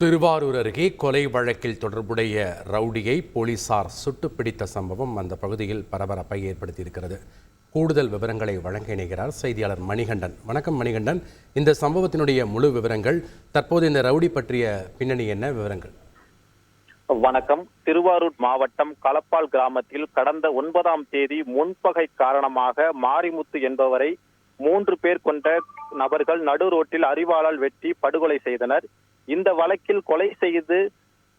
திருவாரூர் அருகே கொலை வழக்கில் தொடர்புடைய ரவுடியை போலீசார் சுட்டுப்பிடித்த சம்பவம் அந்த பகுதியில் பரபரப்பை ஏற்படுத்தியிருக்கிறது. கூடுதல் விவரங்களை வழங்க இணைகிறார் செய்தியாளர் மணிகண்டன். வணக்கம் மணிகண்டன், இந்த சம்பவத்தினுடைய முழு விவரங்கள், தற்போது இந்த ரவுடி பற்றிய பின்னணி என்ன விவரங்கள்? வணக்கம். திருவாரூர் மாவட்டம் களப்பால் கிராமத்தில் கடந்த 9ஆம் தேதி முன்பகை காரணமாக மாரிமுத்து என்பவரை 3 பேர் கொண்ட நபர்கள் நடு ரோட்டில் அரிவாளால் வெட்டி படுகொலை செய்தனர். இந்த வழக்கில் கொலை செய்து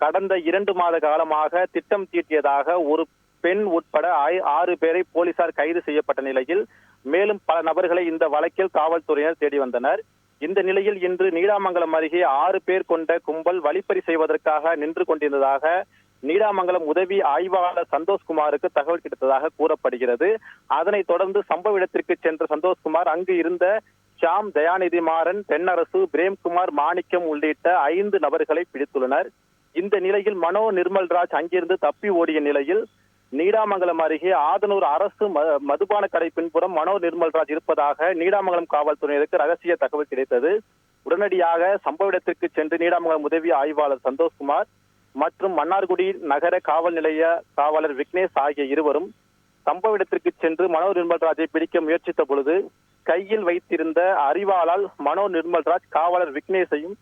கடந்த 2 மாத காலமாக திட்டம் தீட்டியதாக ஒரு பெண் உட்பட 6 பேரை போலீசார் கைது செய்யப்பட்ட நிலையில் மேலும் பல நபர்களை இந்த வழக்கில் காவல்துறையினர் தேடி வந்தனர். இந்த நிலையில் இன்று நீடாமங்கலம் அருகே 6 பேர் கொண்ட கும்பல் வழிப்பறி செய்வதற்காக நின்று கொண்டிருந்ததாக நீடாமங்கலம் உதவி ஆய்வாளர் சந்தோஷ்குமாருக்கு தகவல் கிடைத்ததாக கூறப்படுகிறது. அதனைத் தொடர்ந்து சம்பவ இடத்திற்கு சென்ற சந்தோஷ்குமார் அங்கு இருந்த ஷாம், தயாநிதி மாறன், தென்னரசு, பிரேம்குமார், மாணிக்கம் உள்ளிட்ட 5 நபர்களை பிடித்துள்ளனர். இந்த நிலையில் மனோ நிர்மல்ராஜ் அங்கிருந்து தப்பி ஓடிய நிலையில் நீடாமங்கலம் அருகே ஆதனூர் அரசு மதுபான கடை பின்புறம் மனோ நிர்மல்ராஜ் இருப்பதாக நீடாமங்கலம் காவல்துறையினருக்கு ரகசிய தகவல் கிடைத்தது. உடனடியாக சம்பவ இடத்திற்கு சென்று நீடாமங்கலம் உதவி ஆய்வாளர் சந்தோஷ்குமார் மற்றும் மன்னார்குடி நகர காவல் நிலைய காவலர் விக்னேஷ் ஆகிய இருவரும் சம்பவ இடத்திற்கு சென்று மனோ நிர்மல்ராஜை பிடிக்க முயற்சித்த பொழுது கையில் வைத்திருந்த அரிவாளால் மனோ நிர்மல்ராஜ் காவலர் விக்னேஷையும்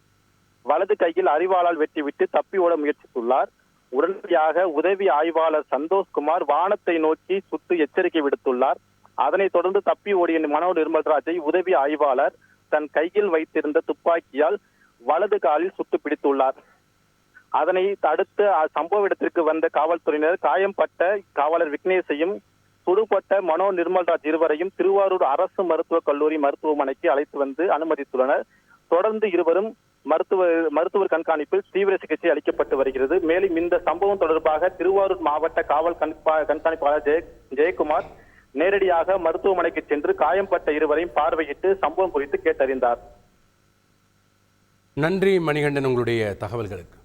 வலது கையில் அரிவாளால் வெட்டிவிட்டு தப்பி ஓட முயற்சித்துள்ளார். உடனடியாக உதவி ஆய்வாளர் சந்தோஷ்குமார் வானத்தை நோக்கி சுட்டு எச்சரிக்கை விடுத்துள்ளார். அதனைத் தொடர்ந்து தப்பி ஓடிய மனோ நிர்மல்ராஜை உதவி ஆய்வாளர் தன் கையில் வைத்திருந்த துப்பாக்கியால் வலது காலில் சுட்டு பிடித்துள்ளார். அதனை அடுத்து சம்பவ இடத்திற்கு வந்த காவல்துறையினர் காயம்பட்ட காவலர் விக்னேஷையும் சுடுபட்ட மனோ நிர்மல்ராஜ் இருவரையும் திருவாரூர் அரசு மருத்துவக் கல்லூரி மருத்துவமனைக்கு அழைத்து வந்து அனுமதித்துள்ளனர். தொடர்ந்து இருவரும் மருத்துவர் கண்காணிப்பில் தீவிர சிகிச்சை அளிக்கப்பட்டு வருகிறது. மேலும் இந்த சம்பவம் தொடர்பாக திருவாரூர் மாவட்ட காவல் கண்காணிப்பாளர் ஜெயக்குமார் நேரடியாக மருத்துவமனைக்கு சென்று காயம்பட்ட இருவரையும் பார்வையிட்டு சம்பவம் குறித்து கேட்டறிந்தார். நன்றி மணிகண்டன், உங்களுடைய தகவல்களுக்கு.